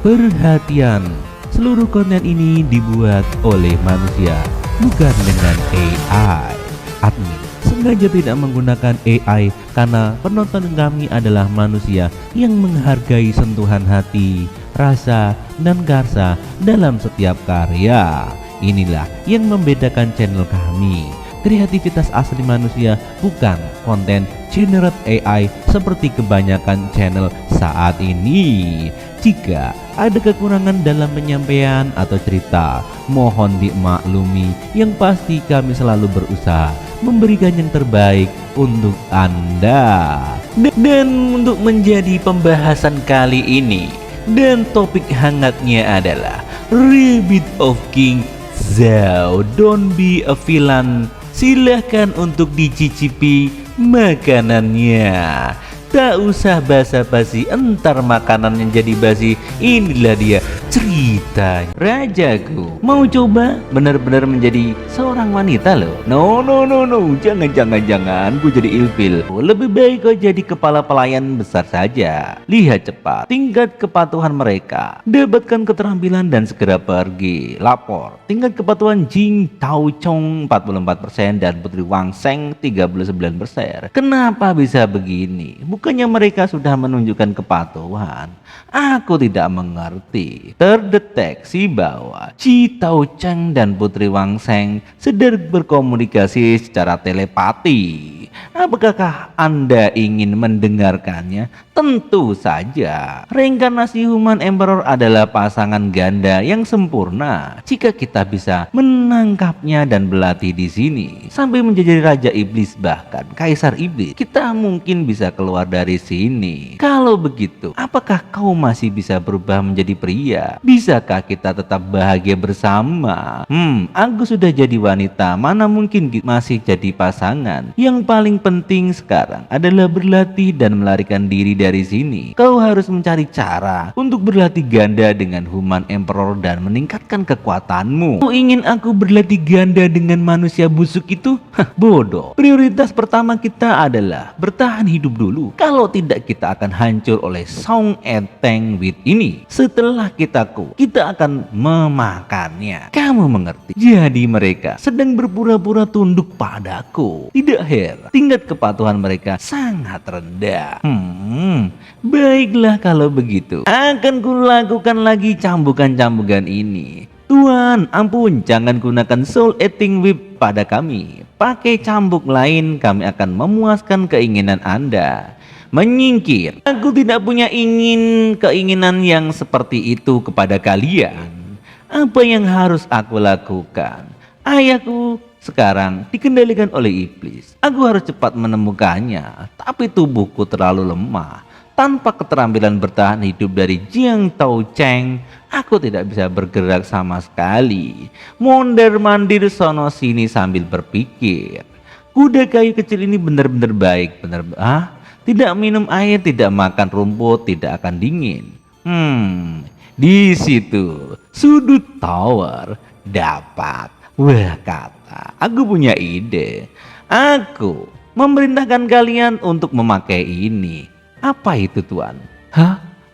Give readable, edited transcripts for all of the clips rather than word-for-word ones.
Perhatian, seluruh konten ini dibuat oleh manusia, bukan dengan AI. Admin sengaja tidak menggunakan AI karena penonton kami adalah manusia yang menghargai sentuhan hati, rasa, dan karsa dalam setiap karya. Inilah yang membedakan channel kami. Kreativitas asli manusia, bukan konten generate AI seperti kebanyakan channel saat ini. Jika ada kekurangan dalam penyampaian atau cerita, mohon dimaklumi. Yang pasti kami selalu berusaha memberikan yang terbaik untuk Anda. Dan untuk menjadi pembahasan kali ini, dan topik hangatnya adalah Rabbit of King Zhao Don't Be a Villain. Silahkan untuk dicicipi makanannya. Tak usah basa-basi, entar makanannya jadi basi. Inilah dia ceritanya. Rajaku, mau coba benar-benar menjadi seorang wanita loh. No, jangan gue jadi ilfil. Lebih baik kau jadi kepala pelayan besar saja. Lihat cepat tingkat kepatuhan mereka, dapatkan keterampilan dan segera pergi. Lapor tingkat kepatuhan Jing Tao Chong 44% dan Putri Wang Sheng 39%. Kenapa bisa begini? Bukannya mereka sudah menunjukkan kepatuhan? Aku tidak mengerti. Terdeteksi bahwa Ji Tao Cheng dan Putri Wang Sheng sedang berkomunikasi secara telepati. Apakah Anda ingin mendengarkannya? Tentu saja. Reinkarnasi Human Emperor adalah pasangan ganda yang sempurna. Jika kita bisa menangkapnya dan berlatih di sini sampai menjadi Raja Iblis, bahkan Kaisar Iblis, kita mungkin bisa keluar dari sini. Kalau begitu, apakah kau masih bisa berubah menjadi pria? Bisakah kita tetap bahagia bersama? Aku sudah jadi wanita, mana mungkin masih jadi pasangan? Yang paling penting sekarang adalah berlatih dan melarikan diri dari sini. Kau harus mencari cara untuk berlatih ganda dengan Human Emperor dan meningkatkan kekuatanmu. Kau ingin aku berlatih ganda dengan manusia busuk itu? Bodoh. Prioritas pertama kita adalah bertahan hidup dulu. Kalau tidak, kita akan hancur oleh Song Eteng Wit ini. Setelah kita akan memakannya. Kamu mengerti? Jadi mereka sedang berpura-pura tunduk padaku. Tidak heran tingkat kepatuhan mereka sangat rendah. Baiklah kalau begitu, akan kulakukan lagi cambukan-cambukan ini. Tuan, ampun, jangan gunakan Soul Eating Whip pada kami. Pakai cambuk lain, kami akan memuaskan keinginan Anda. Menyingkir. Aku tidak punya keinginan yang seperti itu kepada kalian. Apa yang harus aku lakukan? Ayahku sekarang dikendalikan oleh iblis. Aku harus cepat menemukannya, tapi tubuhku terlalu lemah. Tanpa keterampilan bertahan hidup dari Jiang Tao Cheng, aku tidak bisa bergerak sama sekali. Mondar-mandir sono sini sambil berpikir. Kuda kayu kecil ini benar-benar baik, tidak minum air, tidak makan rumput, tidak akan dingin. Di situ sudut tower dapat. Wah, kata, aku punya ide. Aku memerintahkan kalian untuk memakai ini. Apa itu, Tuan?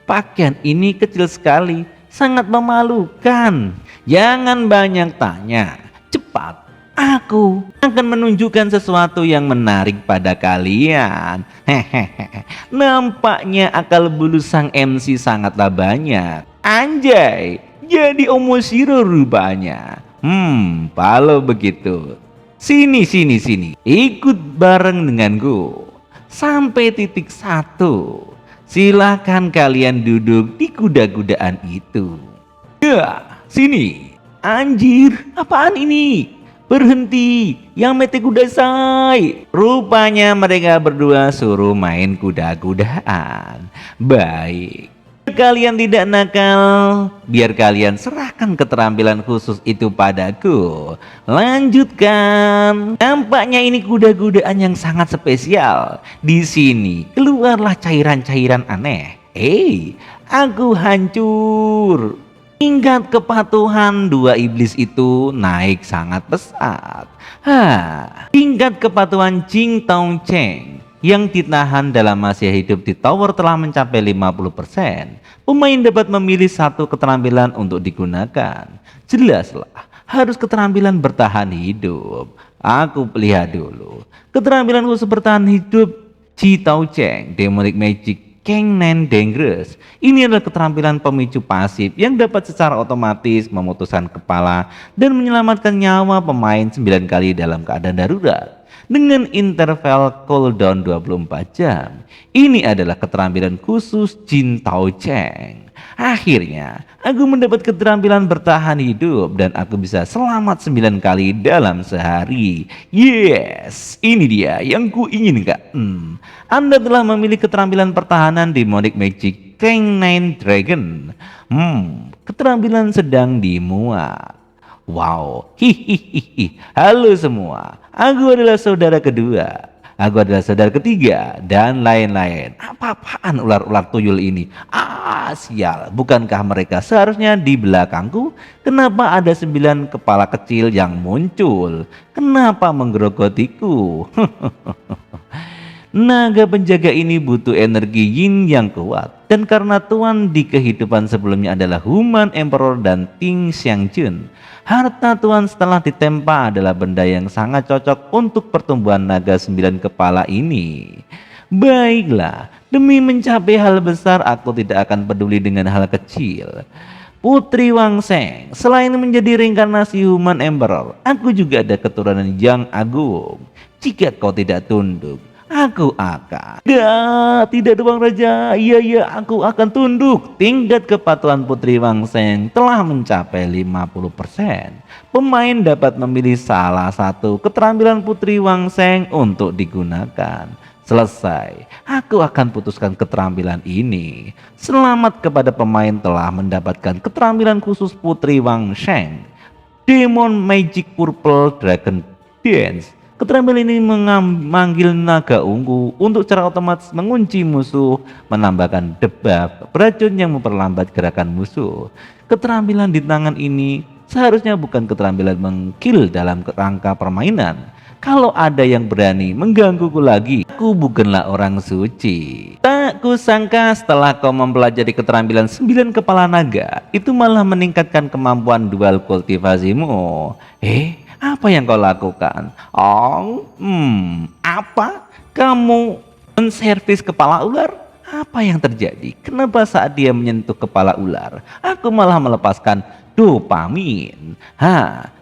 Pakaian ini kecil sekali, sangat memalukan. Jangan banyak tanya. Cepat, aku akan menunjukkan sesuatu yang menarik pada kalian. Nampaknya akal bulu sang MC sangatlah banyak. Anjay, jadi Omoshiro rupanya. Kalau begitu, sini. Ikut bareng denganku sampai titik 1. Silakan kalian duduk di kuda-kudaan itu. Ya, sini. Anjir, apaan ini? Berhenti, yang mete kuda say. Rupanya mereka berdua suruh main kuda-kudaan. Baik, kalian tidak nakal, biar kalian serahkan keterampilan khusus itu padaku. Lanjutkan. Nampaknya ini kuda-kudaan yang sangat spesial. Di sini keluarlah cairan-cairan aneh. Aku hancur. Tingkat kepatuhan dua iblis itu naik sangat pesat. Tingkat kepatuhan Jing Tao Cheng yang ditahan dalam masa hidup di tower telah mencapai 50%, pemain dapat memilih satu keterampilan untuk digunakan. Jelaslah, harus keterampilan bertahan hidup. Aku lihat dulu. Keterampilan khusus bertahan hidup Ji Tao Cheng, Demonic Magic Kang Nen Dangerous. Ini adalah keterampilan pemicu pasif yang dapat secara otomatis memutuskan kepala dan menyelamatkan nyawa pemain 9 kali dalam keadaan darurat dengan interval cooldown 24 jam. Ini adalah keterampilan khusus Jin Tao Cheng. Akhirnya, aku mendapat keterampilan bertahan hidup dan aku bisa selamat 9 kali dalam sehari. Yes, ini dia yang kuinginkan. Anda telah memilih keterampilan pertahanan Demonic Magic Kang Nine Dragon. Keterampilan sedang dimuat. Wow, hihihihi. Halo semua, aku adalah saudara kedua, aku adalah saudara ketiga, dan lain-lain. Apa-apaan ular-ular tuyul ini? Sial, bukankah mereka seharusnya di belakangku? Kenapa ada 9 kepala kecil yang muncul? Kenapa menggerogotiku? Naga penjaga ini butuh energi yin yang kuat, dan karena tuan di kehidupan sebelumnya adalah Human Emperor dan Ting Xiangjun, harta tuan setelah ditempa adalah benda yang sangat cocok untuk pertumbuhan naga 9 kepala ini. Baiklah, demi mencapai hal besar aku tidak akan peduli dengan hal kecil. Putri Wang Sheng, selain menjadi reinkarnasi Human Emperor, aku juga ada keturunan yang agung. Jika kau tidak tunduk, aku akan. Tidak Tuan Raja. Iya, aku akan tunduk. Tingkat kepatuhan Putri Wang Sheng telah mencapai 50%. Pemain dapat memilih salah satu keterampilan Putri Wang Sheng untuk digunakan. Selesai, aku akan putuskan keterampilan ini. Selamat kepada pemain telah mendapatkan keterampilan khusus Putri Wang Sheng, Demon Magic Purple Dragon Dance. Keterampilan ini memanggil naga ungu untuk secara otomatis mengunci musuh, menambahkan debuff beracun yang memperlambat gerakan musuh. Keterampilan di tangan ini seharusnya bukan keterampilan mengkill dalam rangka permainan. Kalau ada yang berani menggangguku lagi, aku bukanlah orang suci. Tak kusangka setelah kau mempelajari keterampilan 9 kepala naga, itu malah meningkatkan kemampuan dual kultivasimu. Apa yang kau lakukan? Apa? Kamu menservis kepala ular? Apa yang terjadi? Kenapa saat dia menyentuh kepala ular, aku malah melepaskan dopamin?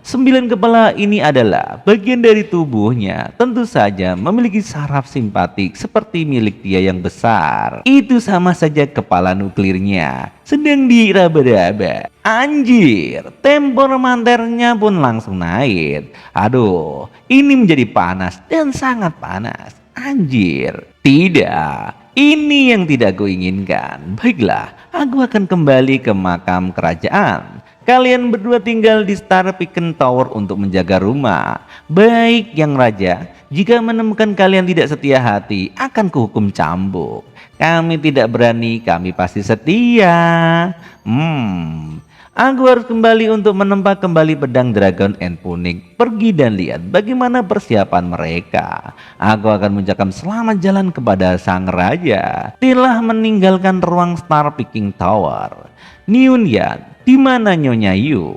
9 kepala ini adalah bagian dari tubuhnya. Tentu saja memiliki saraf simpatik seperti milik dia yang besar. Itu sama saja kepala nuklirnya sedang diraba-raba. Anjir, tempor manternya pun langsung naik. Aduh, ini menjadi panas dan sangat panas. Anjir, tidak. Ini yang tidak kuinginkan. Baiklah, aku akan kembali ke makam kerajaan. Kalian berdua tinggal di Star Beacon Tower untuk menjaga rumah. Baik yang raja, jika menemukan kalian tidak setia hati, akan kuhukum cambuk. Kami tidak berani, kami pasti setia. Aku harus kembali untuk menempa kembali pedang Dragon and Punic. Pergi dan lihat bagaimana persiapan mereka. Aku akan mengucapkan selamat jalan kepada sang raja. Telah meninggalkan ruang Star Beacon Tower. Niun Yan, di mana Nyonya Yu?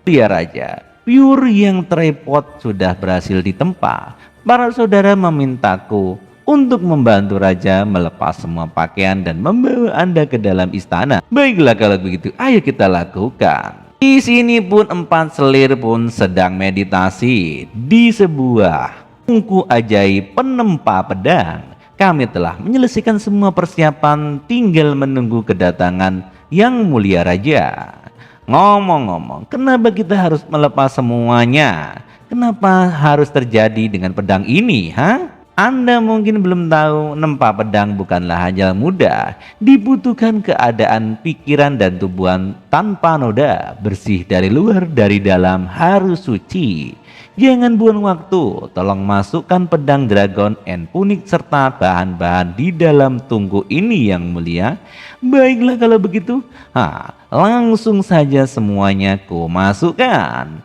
Dia raja. Pure yang tripod sudah berhasil ditempa. Para saudara memintaku untuk membantu raja melepas semua pakaian dan membawa Anda ke dalam istana. Baiklah kalau begitu, ayo kita lakukan. Di sini pun 4 selir pun sedang meditasi di sebuah tungku ajaib penempa pedang. Kami telah menyelesaikan semua persiapan, tinggal menunggu kedatangan yang mulia raja. Ngomong-ngomong, kenapa kita harus melepas semuanya? Kenapa harus terjadi dengan pedang ini, Anda mungkin belum tahu, nempa pedang bukanlah hal mudah. Dibutuhkan keadaan pikiran dan tubuhan tanpa noda, bersih dari luar dari dalam, harus suci. Jangan buang waktu, tolong masukkan pedang Dragon and Punic serta bahan-bahan di dalam tungku ini yang mulia. Baiklah kalau begitu, langsung saja semuanya ku masukkan.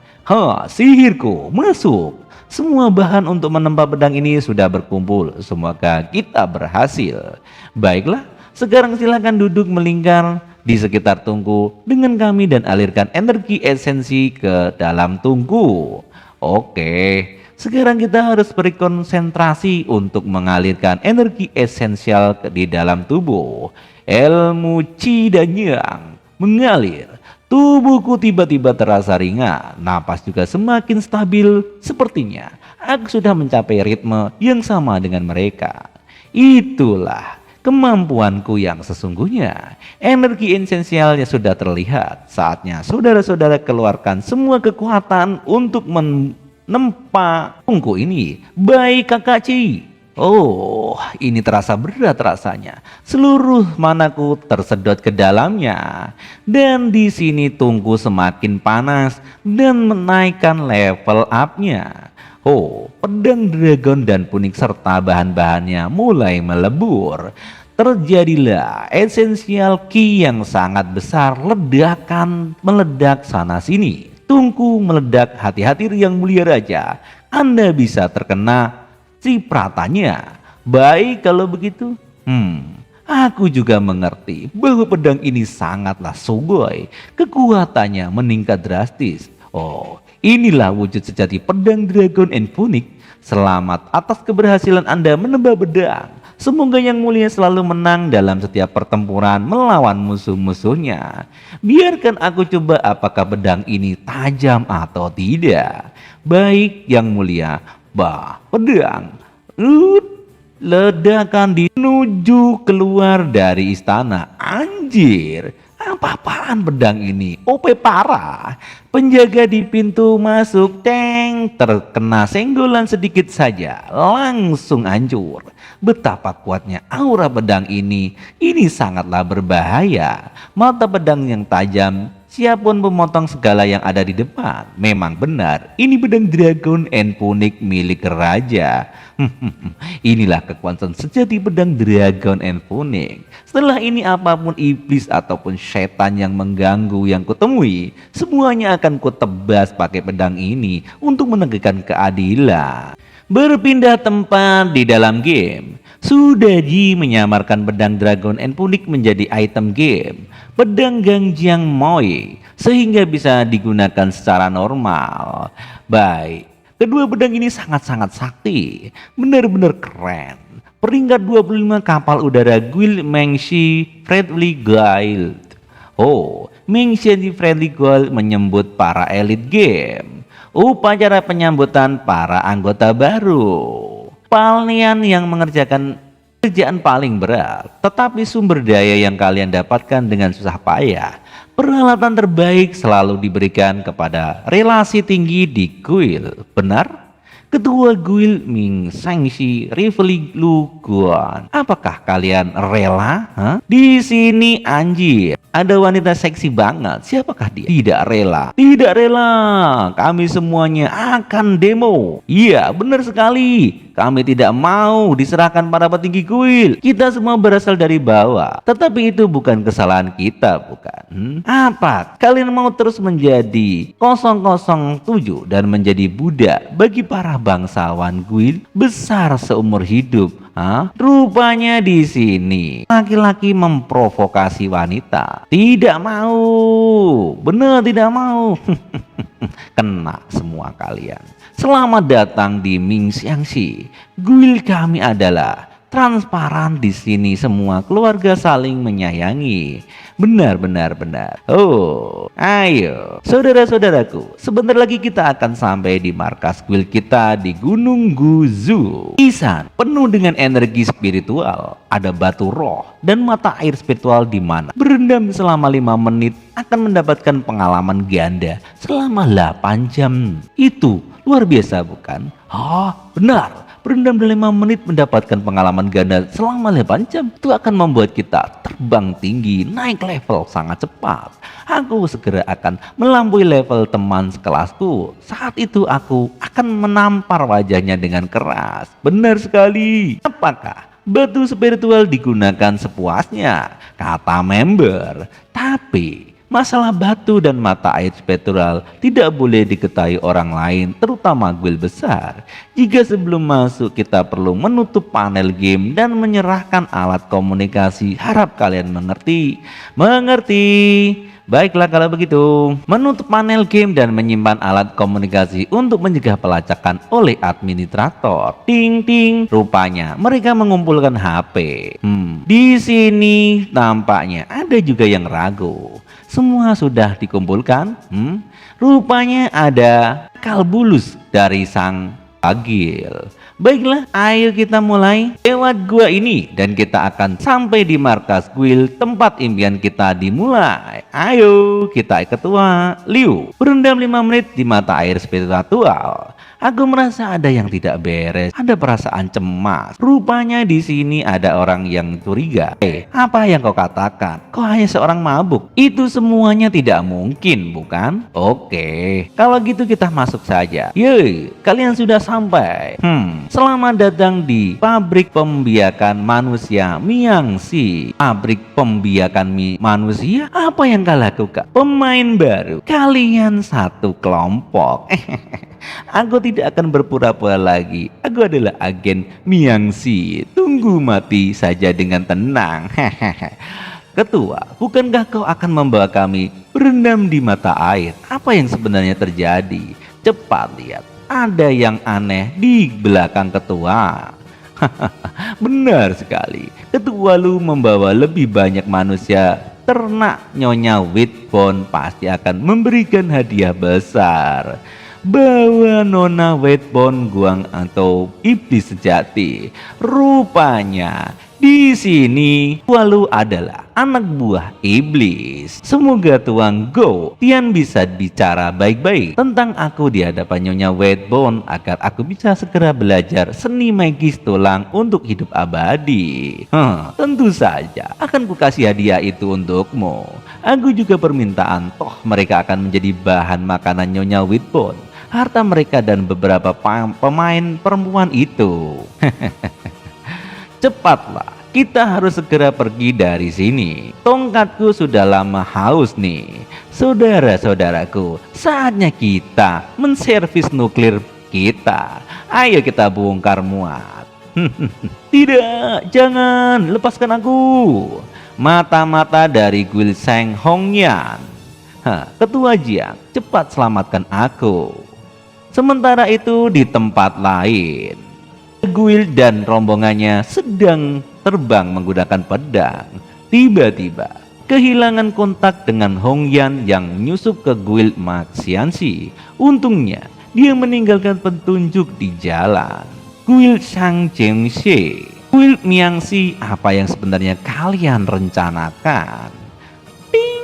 Sihirku masuk. Semua bahan untuk menempa pedang ini sudah berkumpul. Semoga kita berhasil. Baiklah, sekarang silakan duduk melingkar di sekitar tungku dengan kami dan alirkan energi esensi ke dalam tungku. Oke, sekarang kita harus berkonsentrasi untuk mengalirkan energi esensial di dalam tubuh. Ilmu Qi dan Yang mengalir. Tubuhku tiba-tiba terasa ringan, napas juga semakin stabil. Sepertinya aku sudah mencapai ritme yang sama dengan mereka. Itulah kemampuanku yang sesungguhnya. Energi esensialnya sudah terlihat. Saatnya saudara-saudara keluarkan semua kekuatan untuk menempa tungku ini. Baik Kakak Ci. Oh, ini terasa berat rasanya. Seluruh manaku tersedot ke dalamnya. Dan di sini tungku semakin panas dan menaikkan level up-nya. Oh, pedang dragon dan punik serta bahan-bahannya mulai melebur. Terjadilah esensial Qi yang sangat besar, ledakan meledak sana sini. Tungku meledak, hati-hati yang mulia raja. Anda bisa terkena cipratanya. Baik kalau begitu. Aku juga mengerti bahwa pedang ini sangatlah sugoi. Kekuatannya meningkat drastis. Oh, inilah wujud sejati pedang Dragon and Punic. Selamat atas keberhasilan Anda menembak pedang. Semoga yang mulia selalu menang dalam setiap pertempuran melawan musuh-musuhnya. Biarkan aku coba apakah pedang ini tajam atau tidak. Baik yang mulia. Pedang ledakan menuju keluar dari istana. Anjir, apa-apaan pedang ini? OP parah. Penjaga di pintu masuk terkena senggolan sedikit saja langsung hancur. Betapa kuatnya aura pedang ini sangatlah berbahaya. Mata pedang yang tajam, siapapun pemotong segala yang ada di depan. Memang benar, ini pedang Dragon and Punic milik raja. Inilah kekuatan sejati pedang Dragon and Punic. Setelah ini apapun iblis ataupun setan yang mengganggu yang kutemui, semuanya akan kutebas pakai pedang ini untuk menegakkan keadilan. Berpindah tempat di dalam game, Sudaji menyamarkan pedang Dragon and Punic menjadi item game, pedang Gangjiang Moi, sehingga bisa digunakan secara normal. Baik, kedua pedang ini sangat-sangat sakti, benar-benar keren. Peringkat 25 kapal udara Guild Mengshi Friendly Guild. Oh, Mengshi Friendly Guild menyambut para elit game. Upacara penyambutan para anggota baru. Kalian yang mengerjakan kerjaan paling berat, tetapi sumber daya yang kalian dapatkan dengan susah payah. Peralatan terbaik selalu diberikan kepada relasi tinggi di guild. Benar? Ketua Guild Ming Sangxi Rivali Lu Guan. Apakah kalian rela? Di sini anjir, ada wanita seksi banget. Siapakah dia? Tidak rela. Tidak rela. Kami semuanya akan demo. Iya, benar sekali. Kami tidak mau diserahkan para petinggi guild. Kita semua berasal dari bawah. Tetapi itu bukan kesalahan kita, bukan? Apa? Kalian mau terus menjadi 007 dan menjadi budak bagi para bangsawan guild besar seumur hidup? Rupanya di sini laki-laki memprovokasi wanita. Tidak mau. Benar tidak mau. Kena semua kalian. Selamat datang di Ming Xiangxi. Guild kami adalah transparan. Di sini semua keluarga saling menyayangi. Benar. Oh, ayo saudara-saudaraku, sebentar lagi kita akan sampai di markas guild kita di Gunung Guzu. Isan penuh dengan energi spiritual, ada batu roh dan mata air spiritual di mana berendam selama 5 menit akan mendapatkan pengalaman ganda selama 8 jam. Itu luar biasa bukan? Benar. Berendam dalam 5 menit mendapatkan pengalaman ganda selama 8 jam. Itu akan membuat kita terbang tinggi, naik level sangat cepat. Aku segera akan melampaui level teman sekelasku. Saat itu aku akan menampar wajahnya dengan keras. Benar sekali. Apakah batu spiritual digunakan sepuasnya? Kata member. Tapi Masalah batu dan mata air spektural tidak boleh diketahui orang lain, terutama guild besar. Jika sebelum masuk kita perlu menutup panel game dan menyerahkan alat komunikasi, harap kalian mengerti. Mengerti? Baiklah kalau begitu, menutup panel game dan menyimpan alat komunikasi untuk mencegah pelacakan oleh administrator. Ting ting, rupanya mereka mengumpulkan HP. Di sini nampaknya ada juga yang ragu. Semua sudah dikumpulkan? Rupanya ada kalbulus dari sang Agil. Baiklah, ayo kita mulai lewat gua ini dan kita akan sampai di markas guild tempat impian kita dimulai. Ayo, kita ketua Liu. Berendam 5 menit di mata air spiritual. Aku merasa ada yang tidak beres, ada perasaan cemas. Rupanya di sini ada orang yang curiga. Apa yang kau katakan? Kau hanya seorang mabuk. Itu semuanya tidak mungkin, bukan? Oke, kalau gitu kita masuk saja. Yeay, kalian sudah sampai. Selamat datang di pabrik pembiakan manusia Miangxi. Pabrik pembiakan manusia? Apa yang kau lakukan? Pemain baru. Kalian satu kelompok. Aku tidak akan berpura-pura lagi. Aku adalah agen Miangxi. Tunggu mati saja dengan tenang. Ketua, bukankah kau akan membawa kami berendam di mata air? Apa yang sebenarnya terjadi? Cepat lihat, ada yang aneh di belakang ketua. Benar sekali, ketua Lu membawa lebih banyak manusia ternak. Nyonya Whitbone pasti akan memberikan hadiah besar. Bawa Nona Whitbone Guang atau iblis sejati. Rupanya di sini Walu adalah anak buah iblis. Semoga Tuan Go Tian bisa bicara baik-baik tentang aku di hadapan Nyonya Whitbone agar aku bisa segera belajar seni magis tulang untuk hidup abadi. Tentu saja akan kukasih hadiah itu untukmu. Aku juga permintaan, toh mereka akan menjadi bahan makanan Nyonya Whitbone. Harta mereka dan beberapa pemain perempuan itu. Cepatlah, kita harus segera pergi dari sini. Tongkatku sudah lama haus nih. Saudara-saudaraku, saatnya kita menservis nuklir kita. Ayo kita bongkar muat. Tidak, jangan, lepaskan aku. Mata-mata dari guild Shang Hongyan. Ketua Jiang, cepat selamatkan aku. Sementara itu di tempat lain, guild dan rombongannya sedang terbang menggunakan pedang. Tiba-tiba kehilangan kontak dengan Hongyan yang nyusup ke guild Maxiansi. Untungnya dia meninggalkan petunjuk di jalan. Guild Shang Zhengxie, guild Miangxi, apa yang sebenarnya kalian rencanakan? Ting.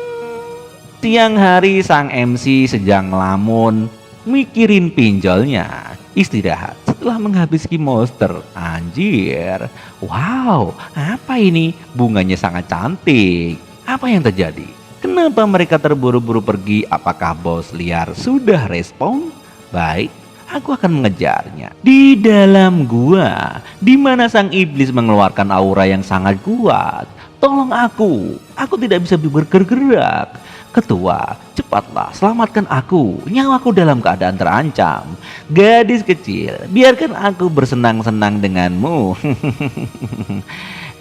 Siang hari sang MC sedang ngelamun mikirin pinjolnya, istirahat setelah menghabiskan monster. Anjir, wow, apa ini? Bunganya sangat cantik. Apa yang terjadi? Kenapa mereka terburu-buru pergi? Apakah bos liar sudah respon? Baik, aku akan mengejarnya. Di dalam gua, di mana sang iblis mengeluarkan aura yang sangat kuat. Tolong aku tidak bisa bergerak. Ketua, cepatlah selamatkan aku. Nyawaku dalam keadaan terancam. Gadis kecil, biarkan aku bersenang-senang denganmu.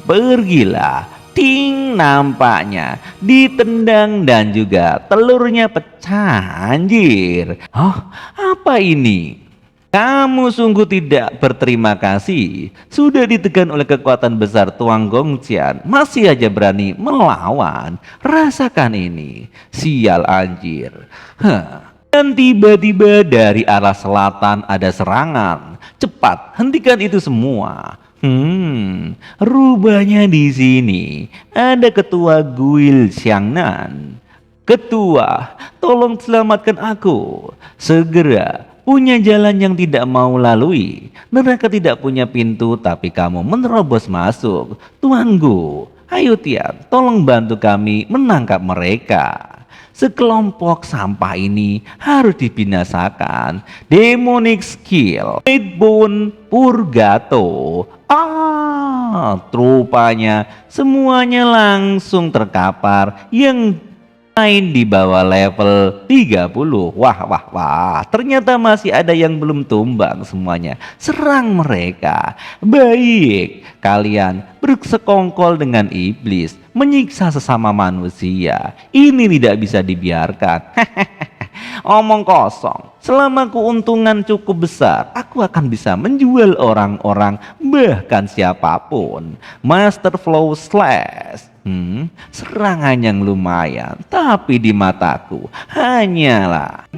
Pergilah. Ting, nampaknya ditendang dan juga telurnya pecah. Anjir. Oh, apa ini? Kamu sungguh tidak berterima kasih. Sudah ditekan oleh kekuatan besar Tuan Gongxian, masih aja berani melawan. Rasakan ini. Sial anjir. Dan tiba-tiba dari arah selatan ada serangan. Cepat, hentikan itu semua. Rupanya di sini ada ketua guild Xiangnan. Ketua, tolong selamatkan aku. Segera. Punya jalan yang tidak mau lalui. Mereka tidak punya pintu tapi kamu menerobos masuk. Tuan Gu, ayo Tian, tolong bantu kami menangkap mereka. Sekelompok sampah ini harus dibinasakan. Demonic skill, Whitbone Purgato. Rupanya semuanya langsung terkapar. Yang main di bawah level 30. Wah, wah, wah, ternyata masih ada yang belum tumbang semuanya. Serang mereka. Baik, kalian bersekongkol dengan iblis, menyiksa sesama manusia. Ini tidak bisa dibiarkan. Omong kosong. Selama keuntungan cukup besar, aku akan bisa menjual orang-orang, bahkan siapapun. Master Flow Slash. Serangan yang lumayan, tapi di mataku hanyalah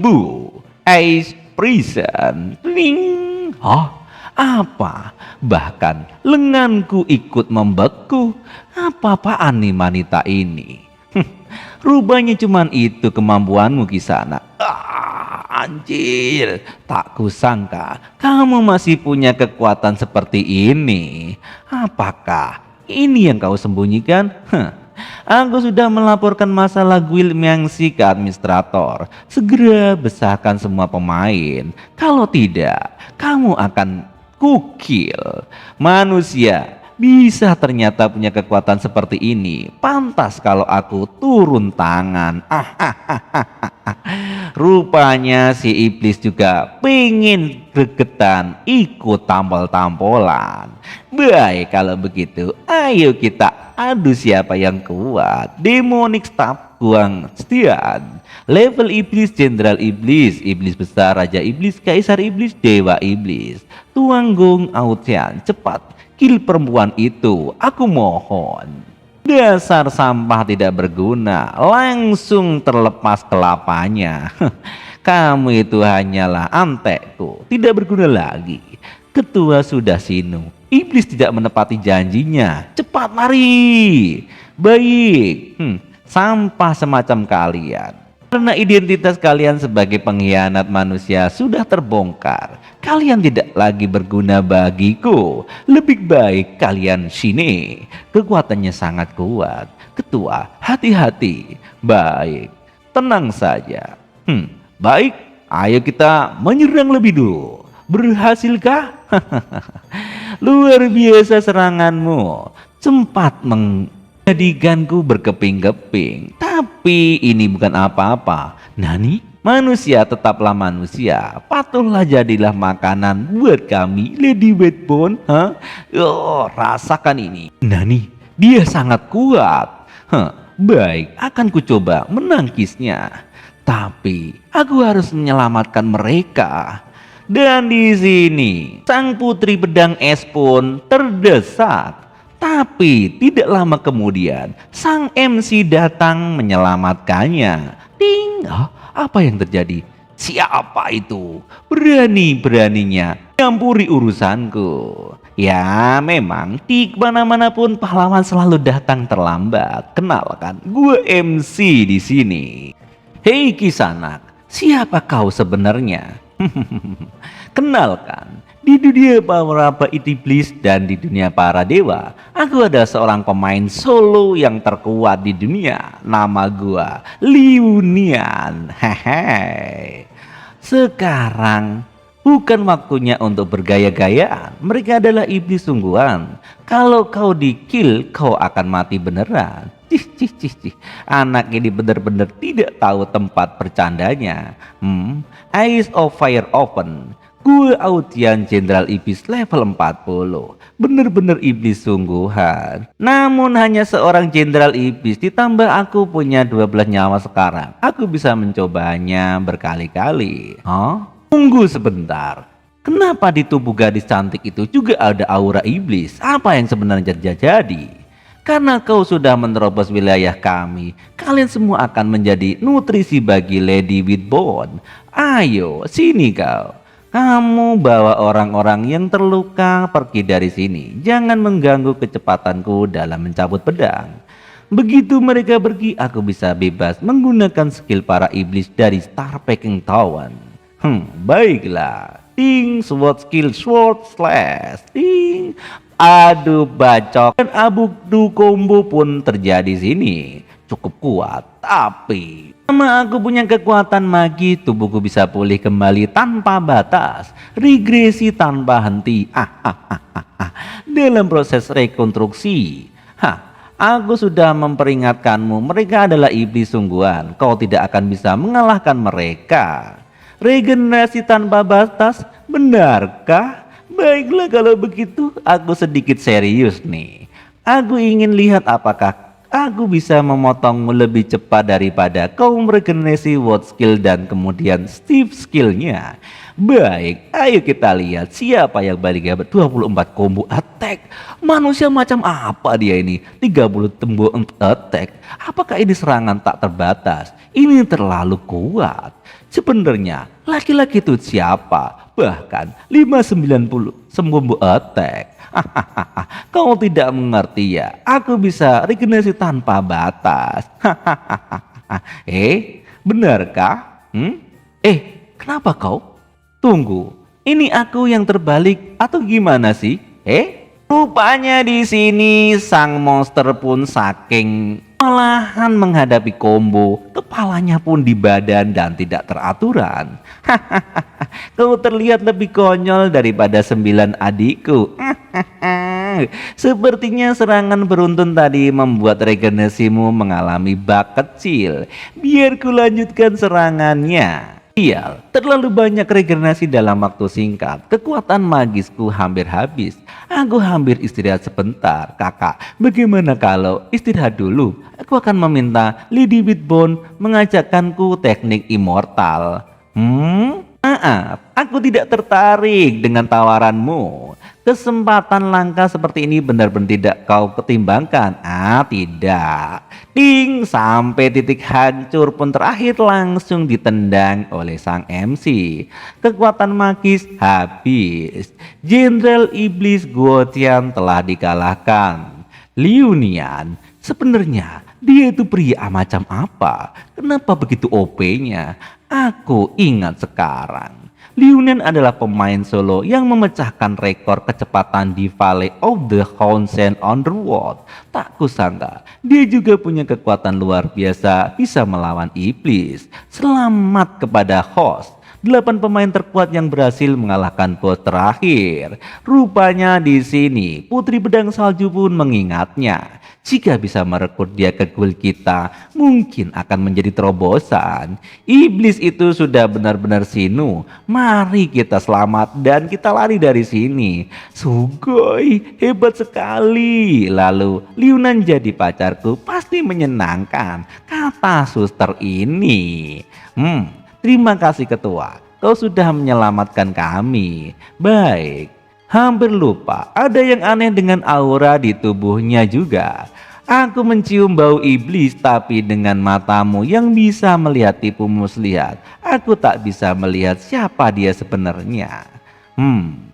Ace Prison. Ring. Hah? Apa? Bahkan lenganku ikut membeku. Apa-apaan nih wanita ini? Rupanya cuman itu kemampuanmu Kisana. Anjir, tak kusangka kamu masih punya kekuatan seperti ini. Apakah ini yang kau sembunyikan? Aku sudah melaporkan masalah Guild Mengsi ke administrator. Segera besarkan semua pemain. Kalau tidak, kamu akan kukil. Manusia bisa ternyata punya kekuatan seperti ini. Pantas kalau aku turun tangan. Rupanya si iblis juga pengen gregetan, ikut tampol-tampolan. Baik, kalau begitu ayo kita adu siapa yang kuat. Demonic Staff Guang Setian, level iblis, jenderal iblis, iblis besar, raja iblis, kaisar iblis, dewa iblis. Tuanggung Autian, cepat kill perempuan itu, aku mohon. Dasar sampah tidak berguna, langsung terlepas kelapanya. Kamu itu hanyalah antekku, tidak berguna lagi. Ketua sudah sinu, iblis tidak menepati janjinya. Cepat mari. Baik, sampah semacam kalian. Karena identitas kalian sebagai pengkhianat manusia sudah terbongkar, kalian tidak lagi berguna bagiku. Lebih baik kalian sini. Kekuatannya sangat kuat. Ketua, hati-hati. Baik, tenang saja. Baik, ayo kita menyerang lebih dulu. Berhasilkah? Luar biasa seranganmu. Sempat menjadikanku berkeping-keping. Tapi ini bukan apa-apa. Nani? Manusia tetaplah manusia. Patuhlah jadilah makanan buat kami, Lady Wetbone. Rasakan ini. Nani, dia sangat kuat. Baik, akan kucoba menangkisnya. Tapi aku harus menyelamatkan mereka. Dan di sini sang putri pedang es pun terdesak. Tapi tidak lama kemudian sang MC datang menyelamatkannya. Ding, apa yang terjadi? Siapa itu? Berani-beraninya campuri urusanku. Ya memang di mana-mana pun pahlawan selalu datang terlambat. Kenalkan, gue MC di sini. Hei Kisanak, siapa kau sebenarnya? Kenalkan, di dunia para iblis dan di dunia para dewa, aku adalah seorang pemain solo yang terkuat di dunia. Nama gua Liunian. Hehe. Sekarang bukan waktunya untuk bergaya-gayaan. Mereka adalah iblis sungguhan. Kalau kau di-kill, kau akan mati beneran. Cih. Anak ini benar-benar tidak tahu tempat bercandanya. Eyes of Fire Open. Gue Autian Jenderal Iblis level 40. Bener-bener iblis sungguhan. Namun hanya seorang Jenderal Iblis ditambah aku punya 12 nyawa sekarang. Aku bisa mencobanya berkali-kali. Tunggu sebentar. Kenapa di tubuh gadis cantik itu juga ada aura iblis? Apa yang sebenarnya terjadi? Karena kau sudah menerobos wilayah kami, kalian semua akan menjadi nutrisi bagi Lady Witbone. Ayo, sini kau. Kamu bawa orang-orang yang terluka pergi dari sini. Jangan mengganggu kecepatanku dalam mencabut pedang. Begitu mereka pergi, aku bisa bebas menggunakan skill para iblis dari Star Packing Tower. Baiklah. Ting, sword skill, sword slash. Ting. Aduh bacok, dan abukdu combo pun terjadi sini. Cukup kuat, tapi sama aku punya kekuatan magi, tubuhku bisa pulih kembali tanpa batas, regresi tanpa henti. Dalam proses rekonstruksi, Aku sudah memperingatkanmu, mereka adalah iblis sungguhan. Kau tidak akan bisa mengalahkan mereka. Regenerasi tanpa batas, benarkah? Baiklah kalau begitu, aku sedikit serius nih. Aku ingin lihat apakah aku bisa memotongmu lebih cepat daripada kau meregenerasi World Skill dan kemudian Steve Skillnya. Baik, ayo kita lihat siapa yang paling hebat. 24 combo attack. Manusia macam apa dia ini? 30 combo attack. Apakah ini serangan tak terbatas? Ini terlalu kuat. Sebenarnya laki-laki itu siapa? Bahkan 590 combo attack. Kau tidak mengerti ya? Aku bisa regenerasi tanpa batas. Benarkah? Kenapa kau? Tunggu, ini aku yang terbalik atau gimana sih? Rupanya di sini sang monster pun saking malahan menghadapi combo, kepalanya pun di badan dan tidak teraturan. Kau terlihat lebih konyol daripada 9 adikku. Sepertinya serangan beruntun tadi membuat regenerasimu mengalami bug kecil. Biar ku lanjutkan serangannya. Sial, terlalu banyak regenerasi dalam waktu singkat. Kekuatan magisku hampir habis. Aku hampir istirahat sebentar. Kakak, bagaimana kalau istirahat dulu? Aku akan meminta Lady Whitbone mengajarkanku teknik immortal. Maaf, aku tidak tertarik dengan tawaranmu. Kesempatan langka seperti ini benar-benar tidak kau ketimbangkan. Tidak. Ding, sampai titik hancur pun terakhir langsung ditendang oleh sang MC. Kekuatan magis habis. Jenderal Iblis Guotian telah dikalahkan. Liu Nian, sebenarnya dia itu pria macam apa? Kenapa begitu OP-nya? Aku ingat sekarang. Liu Nian adalah pemain solo yang memecahkan rekor kecepatan di Valley of the Hounds Underworld. Tak kusangka, dia juga punya kekuatan luar biasa, bisa melawan iblis. Selamat kepada host. 8 pemain terkuat yang berhasil mengalahkan bos terakhir. Rupanya di sini Putri Pedang Salju pun mengingatnya. Jika bisa merekrut dia ke guild kita, mungkin akan menjadi terobosan. Iblis itu sudah benar-benar sinu. Mari kita selamat dan kita lari dari sini. Sugoi, hebat sekali. Lalu Liu Nian jadi pacarku, pasti menyenangkan, kata suster ini. Terima kasih ketua, kau sudah menyelamatkan kami. Baik. Hampir lupa, ada yang aneh dengan aura di tubuhnya juga. Aku mencium bau iblis, tapi dengan matamu yang bisa melihat tipu muslihat, aku tak bisa melihat siapa dia sebenarnya.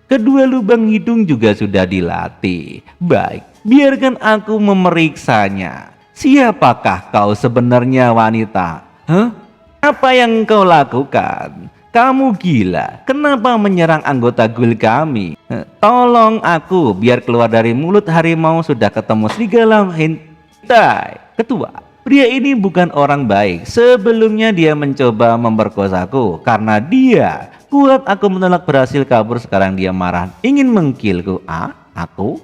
Kedua lubang hidung juga sudah dilatih. Baik, biarkan aku memeriksanya. Siapakah kau sebenarnya, wanita? Apa yang kau lakukan? Kamu gila, kenapa menyerang anggota guild kami? Tolong aku, biar keluar dari mulut harimau sudah ketemu serigala hentai. Ketua, pria ini bukan orang baik. Sebelumnya dia mencoba memperkosaku. Karena dia kuat, aku menolak, berhasil kabur. Sekarang dia marah, ingin mengkilku. Aku?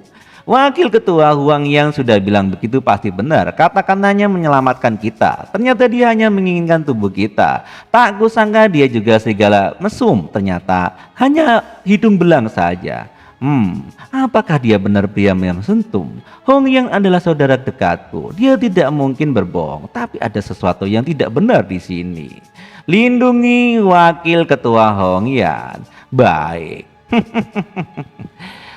Wakil ketua Huang Yang sudah bilang begitu pasti benar. Katakan hanya menyelamatkan kita. Ternyata dia hanya menginginkan tubuh kita. Tak kusangka dia juga serigala mesum. Ternyata hanya hidung belang saja. Apakah dia benar pria mesum? Hong Yang adalah saudara dekatku. Dia tidak mungkin berbohong. Tapi ada sesuatu yang tidak benar di sini. Lindungi wakil ketua Hong Yang. Baik.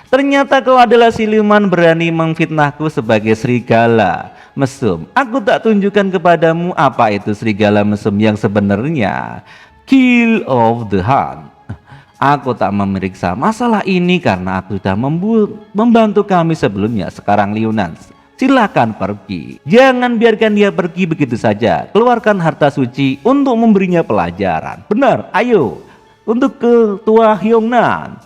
Ternyata kau adalah siluman berani memfitnahku sebagai serigala mesum. Aku tak tunjukkan kepadamu apa itu serigala mesum yang sebenarnya. Kill of the Hunt. Aku tak memeriksa masalah ini karena aku sudah membantu kami sebelumnya. Sekarang Liu Nian, silakan pergi. Jangan biarkan dia pergi begitu saja. Keluarkan harta suci untuk memberinya pelajaran. Benar, ayo. Untuk ketua Hyongnan.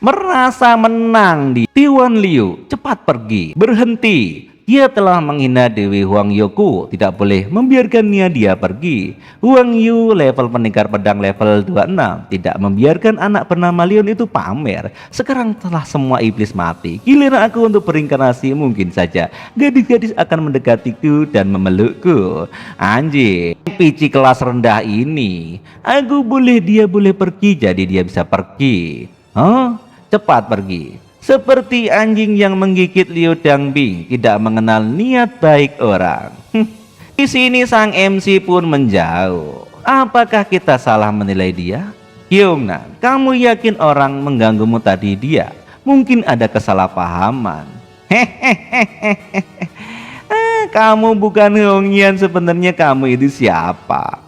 Merasa menang di Tiwan Liu, cepat pergi, berhenti. Dia telah menghina Dewi Huang Yoku, tidak boleh membiarkannya dia pergi. Huang Yu level pendekar pedang level 26, tidak membiarkan anak bernama Leon itu pamer. Sekarang telah semua iblis mati, giliran aku untuk berinkarnasi. Mungkin saja gadis-gadis akan mendekatiku dan memelukku. Anjing, pici kelas rendah ini, dia boleh pergi, jadi dia bisa pergi. Cepat pergi. Seperti anjing yang menggigit Liu Dangbing, tidak mengenal niat baik orang. Di sini sang MC pun menjauh. Apakah kita salah menilai dia? Hyungnan, kamu yakin orang mengganggumu tadi dia? Mungkin ada kesalahpahaman. Hehehe. Kamu bukan Hyungyan, sebenarnya kamu itu siapa?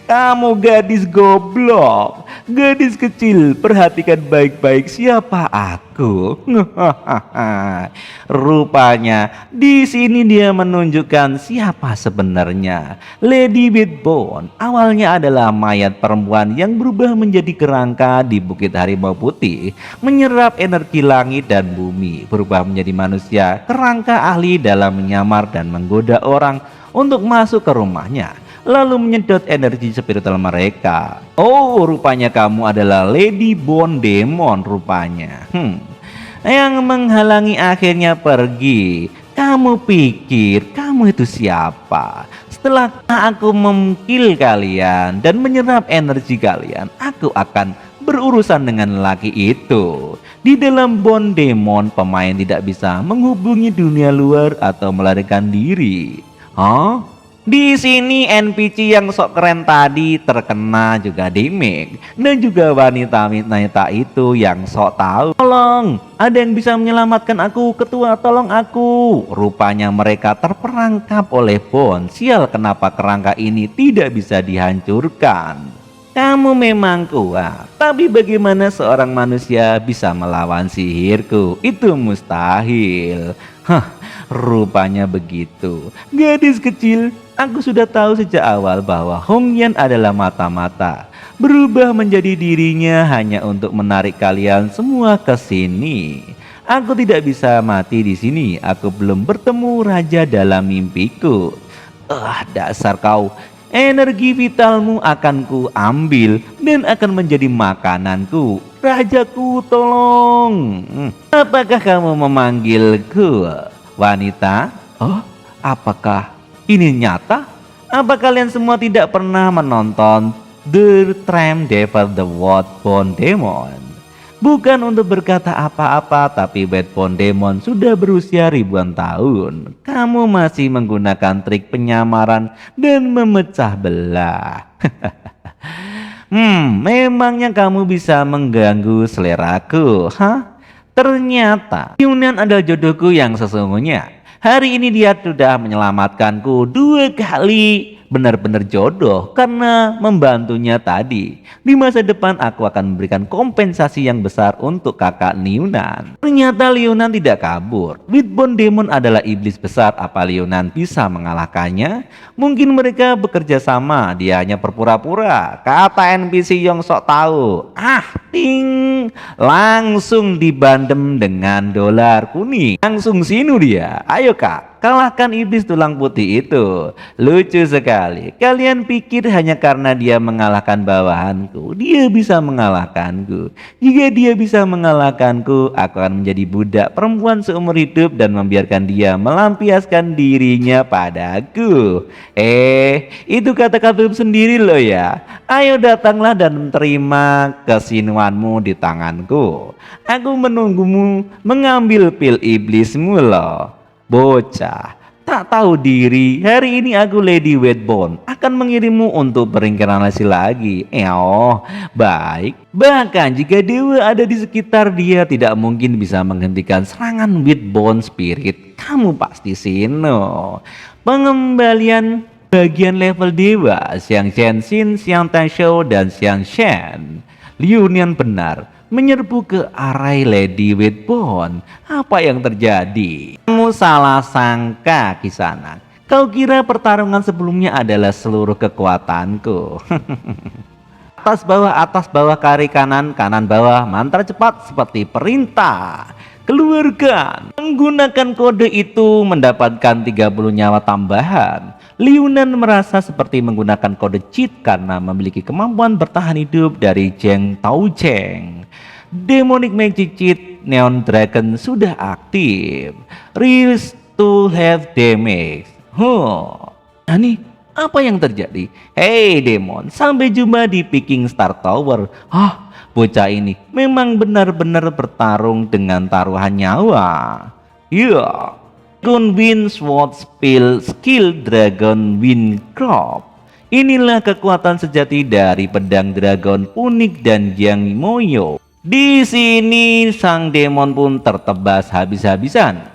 Kamu gadis goblok, gadis kecil, perhatikan baik-baik siapa aku. Rupanya di sini dia menunjukkan siapa sebenarnya. Lady Whitbone awalnya adalah mayat perempuan yang berubah menjadi kerangka di Bukit Harimau Putih, menyerap energi langit dan bumi, berubah menjadi manusia, kerangka ahli dalam menyamar dan menggoda orang untuk masuk ke rumahnya, lalu menyedot energi spiritual mereka. Oh, rupanya kamu adalah Lady Bone Demon rupanya. Yang menghalangi akhirnya pergi. Kamu pikir kamu itu siapa? Setelah aku memkill kalian dan menyerap energi kalian, aku akan berurusan dengan lelaki itu. Di dalam Bone Demon, pemain tidak bisa menghubungi dunia luar atau melarikan diri. Di sini NPC yang sok keren tadi terkena juga damage, dan juga wanita itu yang sok tahu. Tolong, ada yang bisa menyelamatkan aku, ketua, tolong aku. Rupanya mereka terperangkap oleh Bone. Sial, kenapa kerangka ini tidak bisa dihancurkan? Kamu memang kuat, tapi bagaimana seorang manusia bisa melawan sihirku? Itu mustahil. Rupanya begitu. Gadis kecil, aku sudah tahu sejak awal bahwa Hongyan adalah mata-mata, berubah menjadi dirinya hanya untuk menarik kalian semua ke sini. Aku tidak bisa mati di sini. Aku belum bertemu raja dalam mimpiku. Dasar kau. Energi vitalmu akan ku ambil dan akan menjadi makananku. Rajaku, tolong. Apakah kamu memanggilku, wanita? Apakah ini nyata? Apa kalian semua tidak pernah menonton The Tram Devil The White Bone Demon? Bukan untuk berkata apa-apa, tapi White Bone Demon sudah berusia ribuan tahun. Kamu masih menggunakan trik penyamaran dan memecah belah. Memangnya kamu bisa mengganggu seleraku? Ternyata Yunan adalah jodohku yang sesungguhnya. Hari ini dia sudah menyelamatkanku 2 kali. Benar-benar jodoh karena membantunya tadi. Di masa depan aku akan memberikan kompensasi yang besar untuk kakak Liunan. Ternyata Liunan tidak kabur. Whitbone Demon adalah iblis besar. Apa Liunan bisa mengalahkannya? Mungkin mereka bekerja sama. Dia hanya berpura-pura. Kata NPC yang sok tahu. Ting. Langsung dibandem dengan dolar kuning. Langsung sinu dia. Ayo kak, kalahkan iblis tulang putih itu. Lucu sekali. Kalian pikir hanya karena dia mengalahkan bawahanku, dia bisa mengalahkanku. Jika dia bisa mengalahkanku, aku akan menjadi budak perempuan seumur hidup dan membiarkan dia melampiaskan dirinya padaku. Itu kata-kata sendiri loh ya. Ayo datanglah dan terima kesinuanmu di tanganku. Aku menunggumu mengambil pil iblismu loh. Bocah, tak tahu diri. Hari ini aku Lady Whitbone akan mengirimmu untuk berinkarnasi lagi. Baik. Bahkan jika dewa ada di sekitar dia, tidak mungkin bisa menghentikan serangan Whitbone Spirit. Kamu pasti sino. Pengembalian bagian level dewa Xiang Shenxin, Xiang Taishou, dan Xiang Shen. Liunian benar menyerbu ke arah Lady Whitbone. Apa yang terjadi? Kamu salah sangka, Kisanak. Kau kira pertarungan sebelumnya adalah seluruh kekuatanku. Atas bawah, kiri kanan, kanan bawah, mantra cepat seperti perintah. keluarkan. Menggunakan kode itu mendapatkan 30 nyawa tambahan. Liu Nan merasa seperti menggunakan kode cheat karena memiliki kemampuan bertahan hidup dari Zheng Taocheng. Demonic Magic Cheat Neon Dragon sudah aktif. To have damage. Ani, apa yang terjadi? Hey Demon, sampai jumpa di Peking Star Tower. Bocah ini memang benar-benar bertarung dengan taruhan nyawa. Dragon Wind Sword Skill Dragon Wind Crop. Inilah kekuatan sejati dari pedang dragon unik dan Jiang Moyo. Di sini sang demon pun tertebas habis-habisan.